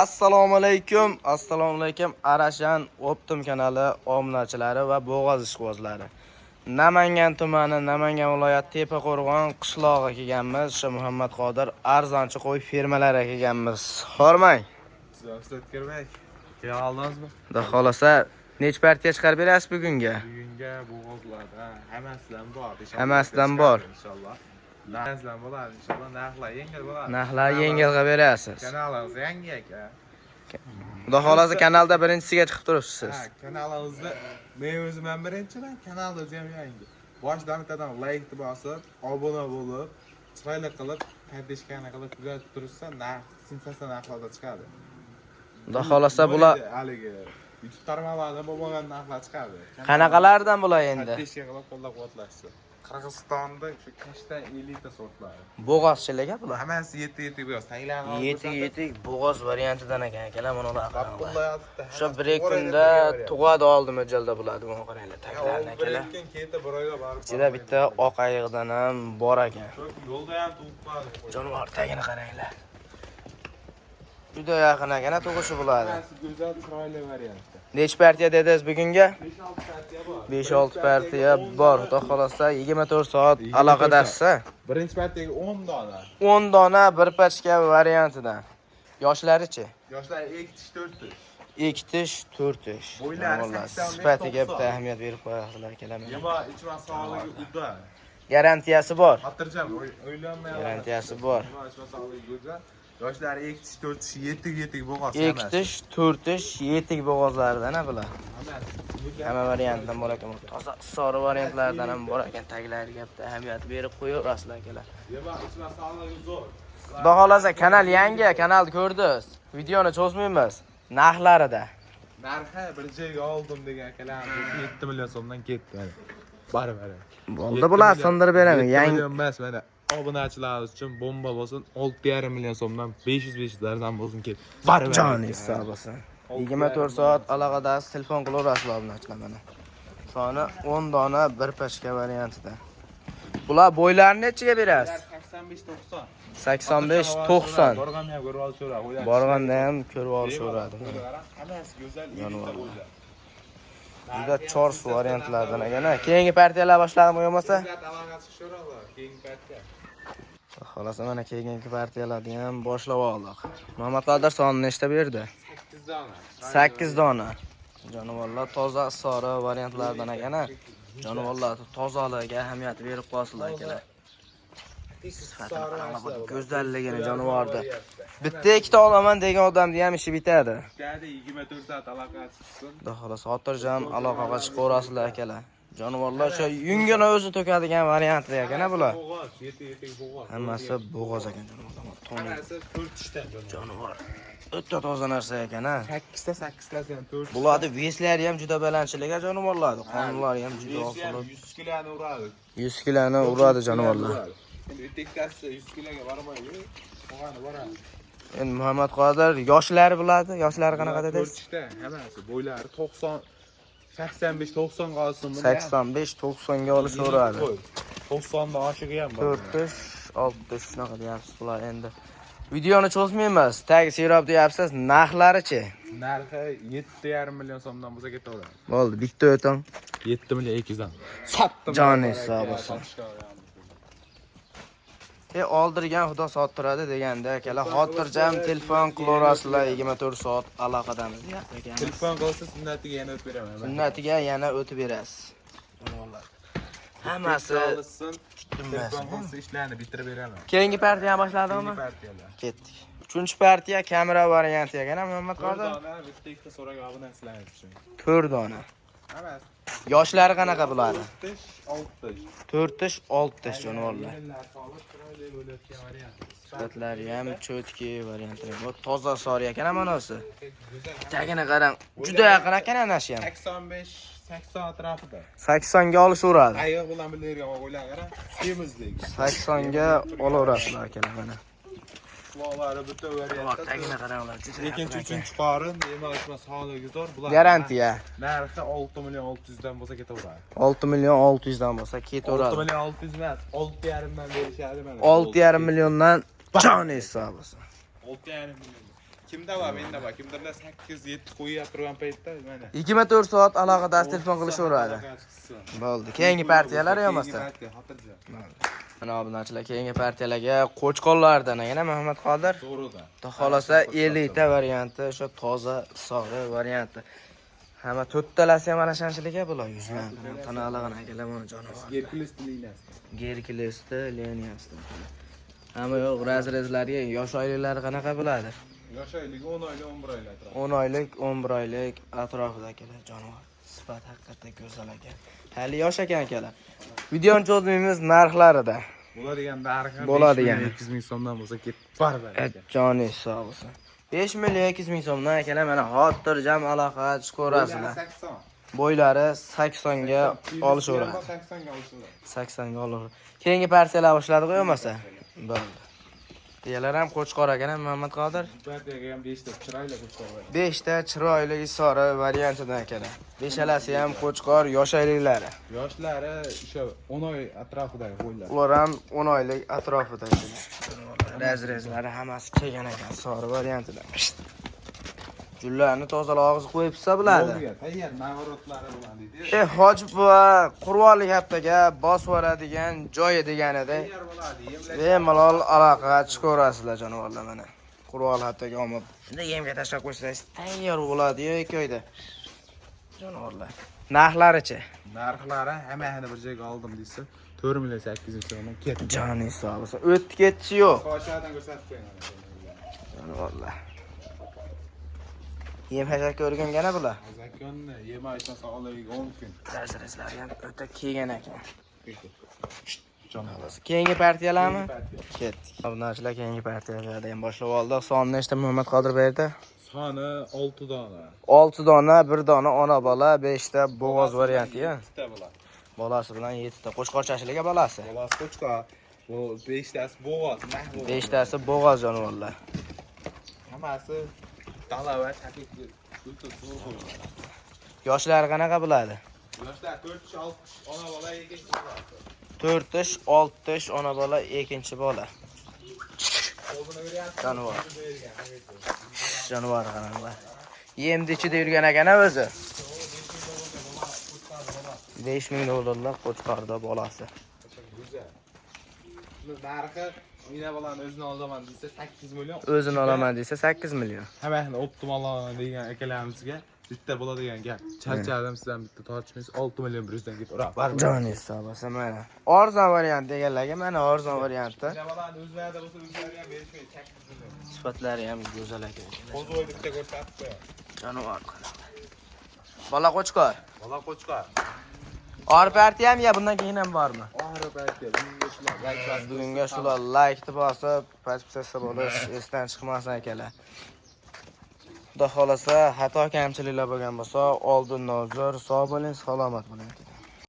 Assalomu alaykum. Arashan Optim kanali obunachilari va bo'g'oz ishqibozlari. Namangan tumani, Namangan viloyati Tepaqo'rg'on qishlog'iga kelganmiz. O'sha Muhammad Qodir arzonchi qo'y fermalariga kelganmiz. Hormang. O'tkirmak. Kela oldingizmi? Xudo xolasa, nech partiya chiqarib berasiz bugunga? Bugunga bo'g'ozlardan hammasidan bor. Hammasidan bor. Inshaalloh. Narxlar bo'ladi inshaalloh. Narxlar yengil bo'ladi. Narxlar yengil qilib berasiz. Kanalingiz yangi aka. Xudo xolasa kanalda birinchisiga chiqib turibsiz. Ha, kanalimizda men o'zim ham birinchiman, kanalimiz ham yangi. Boshdan bittadan like bosib, obuna bo'lib, chiroyli qilib, kartoshkani qilib kuzatib tursa, narx sensasiya narxlarda chiqadi. Xudo xolasa bular haligi YouTube tarmoqlarida bo'lmagan narxlar chiqadi. qanaqalardan bular endi? Kartoshka qilib qo'llab-quvvatlashsa. Qirg'izistonda shu kashtan elita sortlari. Bo'g'ozchilarga bular. Hammasi yetti bo'yoz. Taylangan. Yetik bo'g'oz variantidan ekan akalar, mana ular. Abdullayevda. O'sha bir kunda tug'adi oldimi jalda bo'ladi bu qaranglar taklarini akalar. Bir keta bir oyga borib. Ichida bitta oq ayiqdan ham bor ekan. Yo'lda ham tug'ib qoldi. Jonivor tagini qaranglar. Juda yaqin ekan tug'ishi bo'ladi. Hammasi go'zal, chiroyli variantda. Nech partiya dedingiz bugunga? 5-6 partiya bor. 5-6 partiya bor. Xudo xolasa 24 soat aloqadasiz. Birinchi partiyaga 10 dona. 10 dona bir pachka variantidan. Yoshlarichi? Yoshlar 2-tish 4-tish. Ekitish, to'rtish. Bo'ylari Vallahi 85, sifatiga 90. bitta ahamiyat berib qo'yasizlar akalar. Yema ichma sog'ligi udda. Garantiyasi bor. Xotirjam, o'ylanmayman. Garantiyasi bor. Yema ichma sog'ligi go'zal. Yoshlar 2-tish 4-tish, 7 bo'g'oz. Ekitish, to'rtish, yetik bo'g'ozlaridan bular. Hamma variantdan bor ekan. Toza sori variantlardan ham bor ekan. Taglariga bitta ahamiyat berib qo'yaverasizlar akalar. Yema ichma sog'ligi zo'r. Xudo xolasa kanal yangi, kanalni ko'rdingiz. Videoni cho'zmaymiz. Narxlarida. Narxi bir joyga oldim degan akalar 7 million so'mdan ketdi. Baribir. Bo'ldi bular sindirib beraman. Yangi million emas, mana obunachilarimiz uchun bomba bo'lsin, 6,5 million so'mdan 500 lardan bo'lsin ketdi. Baribir. Joni sog' bo'lsin. 24 soat aloqadasiz telefon qilaverasizlar obunachilar mana. Soni 10 dona bir pachka variantida. Bular bo'ylarini nechiga berasiz? 85-90. Borganda ham ko'rib olishaveradi. Borganda ham ko'rib olishaveradi. Hammasi go'zal. Juda chors variantlardan ekan. Keyingi partiyalar boshlanib bo'lmasa? Keyingi partiya. Xolasa mana keyingi partiyalarni ham boshlab oldik. Muhammad Qodir soni nechta berdi? 8 dona. 8 dona. Jonivorlar toza sori variantlardan ekan. Jonivorlar tozaligiga ahamiyat berib qo'yasizlar akalar. Go'zalligini jonivorda. Bitta ikkita olaman degan odamni ham ishi bitadi. Bittadi 24 soat aloqa chiqsin. Xudo xolasa xotirjam aloqaga chiqaverasizlar akalar. Jonivorlar o'sha yungini o'zi to'kadigan variantlar ekan bular. Bo'g'oz, yetik bo'g'oz. Hammasi bo'g'oz ekan jonivorlar. Hammasi 4 tishdan Jonivor. O'ta toza narsa ekan ha. 8tasi ham 4. Bularni veslari ham juda balandchilik jonivorlardi. Qonunlari ham juda osilib. 100 kiloni uradi. 100 kiloni uradi jonivorlar. Endi yetkasi 100 kiloga bormaydi. O'g'ani boradi. Endi Muhammad Qodir yoshlari bo'ladi. Yoshlari qanaqa dedingiz? 4 hammasi bo'ylari 90 85-90 ga olsin buni. 85-90 ga olishaveradi. 90 dan oshiga ham bor. 4-6 shunaqa deyapsiz bular endi. Videoni cho'zmaymiz. Tagi serob deyapsiz. Narxlarichi? Narxi 7,5 million so'mdan bo'lsa ketaveradi. Bo'ldi, bitta o'tin. 7 million 200 dan. Satdim. Joni sog' bo'lsin. Oldirgan xudo sottiradi deganda akalar xotirjam telefon qilaverasizlar 24 soat aloqadamiz ekan. Telefon qilsa sunnatiga yana o'tib beraman. Sunnatiga yana o'tib berasiz. Hammasi telefon qilsa ishlarni bitirib beraman. Keyingi partiya boshladingmi? Partiyalar. Ketdik. 3-partiya kamera varianti ekan Muhammad Qodir. 4 dona bitta ikkita so'raga obunachilar uchun. 4 dona. Hammasi. Yoshlari qanaqa bo'ladi? 4-6 4-6 jonivorlar. Sifatlari ham cho'tki varianti. Bu toza sori ekan amonasi. Tagini qarang. Juda yaqin ekan ana shu ham. 85-80 atrofida. 80 ga olishaveradi. Ayiq bilan biladigan o'ylar qara. Semizlik. 80 ga olaverasizlar akalar mana. Quloqlari bitta variantda. Tagini qaranglar. Lekin uchinchi qorin, demak, ismi sog'ligi zo'r. Bular Garantiya. narxi 6 million 600 dan bo'lsa ketaveradi. 6 million 600 dan bo'lsa ketaveradi. 6 million 600 emas, 6,5 dan berishadi mana. 6,5 milliondan joni hisob bo'lsin. 6,5 million. Kimda bor, menda bor. Kimdirlar 8-7 qo'yib turgan paytda mana 24 soat aloqadasiz telefon qilishaveradi. Bo'ldi. Keyingi partiyalar yo'masa. Mana obunachilar keyingi partiyalarga qo'chqonlardan yana Muhammad Qodir. To'g'ridan. Xudo xolasa 50 ta varianti, o'sha toza sog'ri varianti. Hamma to'rttalasi ham ana shanchiliga bular 100 dan. Qanalig'ini akalar mana jonim. Gerkules liniyasi. Gerkulesda, liniyasida. Hamma yo'q razrezlarga yosh oyliklari qanaqa bo'ladi? Yosh oyligi 10 oylik, 11 oylik atrofida. 10 oylik, 11 oylik atrofida akalar jonivor. Sifat haqiqatda go'zal ekan. Hali yosh ekan akalar. Videoni cho'zmaymiz narxlarida. Bo'ladigan narxi Bo'ladigan. 200 ming so'mdan bo'lsa ketib barbar. Joningiz sog' bo'lsin. 5 million 200 ming so'mdan akalar mana xotirjam aloqa ko'rasizlar. 80. Bo'ylari 80 ga olishaveradi. 80 ga olishaveradi. 80 ga olaveradi. Keyingi partiyalar boshladi qo'ymasa. Bo'ldi. Diyalar ham qo'chqor ekan Muhammad Qodir. Partiyaga ham 5 ta chiroyli qo'chqor bor. 5 ta chiroyli isori variantidan akalar. Beshalasi ham qo'chqor yosh oyliklari. Yoshlari o'sha 10 oy atrofidagi qo'ylar. Ular ham 10 oylik atrofida. Razrezlari hammasi kelgan ekan, sori variantidan. Jullarni tozalab og'iz qo'yib pisa biladi. Tayyor navrotlari bo'ladi deydi. Hojib buva Qur'onlik haftaga bosib oladigan joyi deganida Tayyor bo'ladi. bemalol aloqa chiqarasizlar jonivorlar mana. Qur'on haftaga olib shunday yemga tashlab qo'ysangiz tayyor bo'ladi-yu 2 oyda. Jonivorlar. Narxlarichi? Narxlari hammani bir joyga oldim deysa 4 million 800 ming so'mdan ketdi. Joningiz sog' bo'lsin. O'tdi ketdi yo'q. Qo'shadan ko'rsatib qo'yaman. Jonivorlar. Yem hashakka o'rgangana bular. Zakonni yemaysan sog'ligiga 10 kun. Razrezlari ham o'ta kelgan ekan. Jonivorlar. Keyingi partiyalarmi? Ketdik. Obunachilar keyingi partiyalarni ham boshlab oldik. Sonni nechta Muhammad Qodir berdi? Soni 6 dona. 6 dona, 1 dona ona bola, 5 ta bo'g'oz varianti-ya. 7 ta bo'ladi. Bolasi bilan 7 ta qo'chqor chashiliga bolasi. Bolasi qo'chqa. Bu 5 tasi bo'g'oz, 5 tasi bo'g'oz jonivorlar. Hammasi talaba shaklga o'ta zo'r bo'ladi. Yoshlari qanaqa bo'ladi? Yoshlar 4-6 ona bola ekin 4 ish, 6 ish ona bola, ikkinchi bola. O'zini beryapti. Jonivor. Jonivor qanaqa? Yemni ichida yurgan ekan o'zi. 5000 dollarlar qo'chqorda bolasi. Go'zal. Narxi mina bilan o'zini olaman desa 8 million. O'zini olaman desa 8 million. Hammani optimal olaman degan akalarimizga bitta bo'ladigan gap. Charchadim sizdan bitta tortishmaysiz 6 million 100 dan ketib uradi. Joningiz sog' bo'lsin mana. Arzon variant deganlarga mana arzon varianti. Mina bilan o'zlarida bo'lsa o'zlari ham berishmaydi 8 million. Sifatlari ham go'zal ekan. Qo'zoy bitta ko'rsatib qo'yadi. Jonivor. Bola qo'chqor. Bola qo'chqor. Or partiya ham ya bundan keyin ham bormi? Oxiri partiya bugunga shular like bosib. Bugunga shular like bosib, podpisatsiya bo'lish esdan chiqmasin akalar. Xudo xolasa xato kamchiliklar bo'lgan bo'lsa, oldindan uzr, sog' bo'ling, salomat bo'ling.